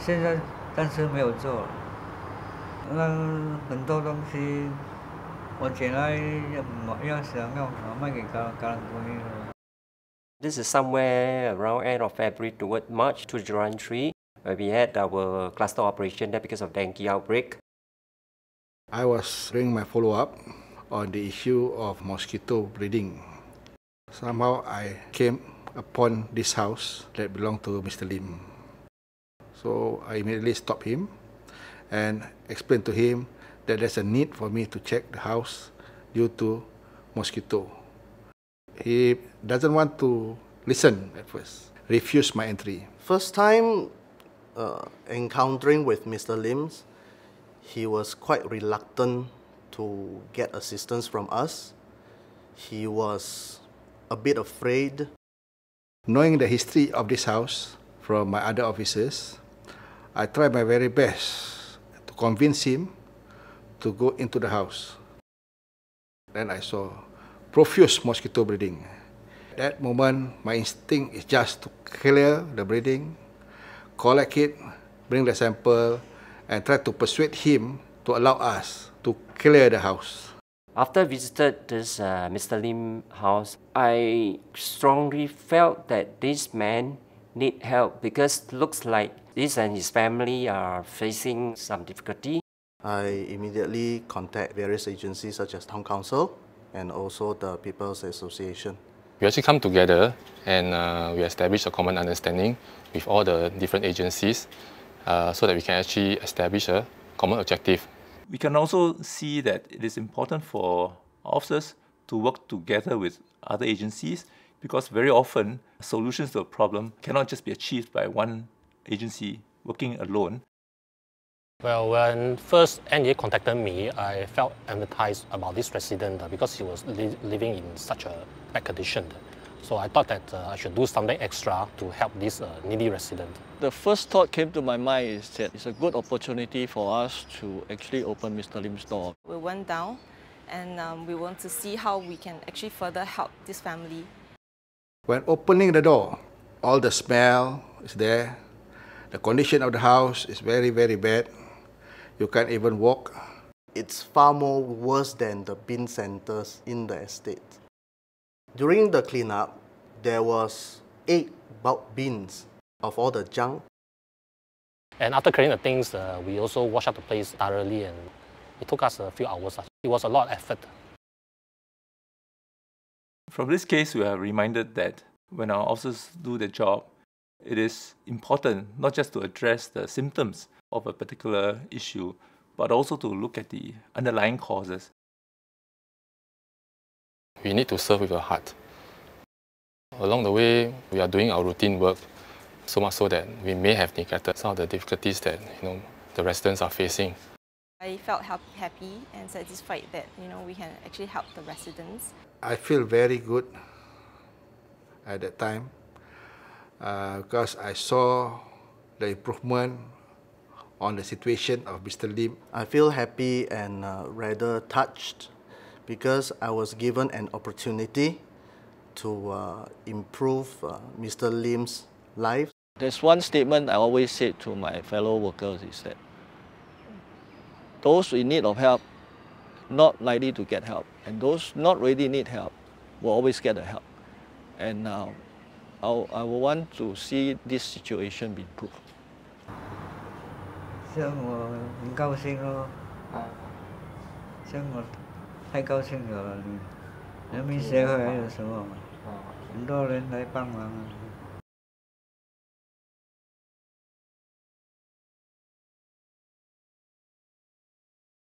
现在暂时没有做。那很多东西，我本来要想要卖给家人朋友。This is somewhere around end of February toward March 2003, where we had our cluster operation there because of dengue outbreak. I was doing my follow-up on the issue of mosquito breeding. Somehow I came upon this house that belonged to Mr. Lim. So I immediately stopped him and explained to him that there's a need for me to check the house due to mosquito. He doesn't want to listen at first, refused my entry. First time encountering with Mr. Lim's, he was quite reluctant to get assistance from us. He was a bit afraid. Knowing the history of this house from my other officers, I tried my very best to convince him to go into the house. Then I saw profuse mosquito breeding. At that moment, my instinct is just to clear the breeding, collect it, bring the sample, and try to persuade him to allow us to clear the house. After I visited this Mr. Lim house, I strongly felt that this man need help because looks like this and his family are facing some difficulty. I immediately contact various agencies such as Town Council and also the People's Association. We actually come together and we establish a common understanding with all the different agencies so that we can actually establish a common objective. We can also see that it is important for officers to work together with other agencies because very often solutions to a problem cannot just be achieved by one agency working alone. Well, when first NEA contacted me, I felt empathised about this resident because he was living in such a bad condition. So I thought that I should do something extra to help this needy resident. The first thought came to my mind is that it's a good opportunity for us to actually open Mr. Lim's door. We went down and we want to see how we can actually further help this family. When opening the door, all the smell is there. The condition of the house is very, very bad. You can't even walk. It's far more worse than the bin centers in the estate. During the cleanup, there was 8 bulk bins of all the junk. And after clearing the things, we also washed up the place thoroughly, and it took us a few hours. It was a lot of effort. From this case, we are reminded that when our officers do their job, it is important not just to address the symptoms of a particular issue, but also to look at the underlying causes. We need to serve with a heart. Along the way, we are doing our routine work, so much so that we may have neglected some of the difficulties that the residents are facing. I felt happy and satisfied that we can actually help the residents. I feel very good at that time because I saw the improvement on the situation of Mr. Lim. I feel happy and rather touched because I was given an opportunity to improve Mr. Lim's life. There's one statement I always say to my fellow workers is that those in need of help not likely to get help, and those not really need help will always get the help. And now I will want to see this situation be improved. 像我很高兴哦，像我太高兴了，人民协会还有什么，很多人来帮忙。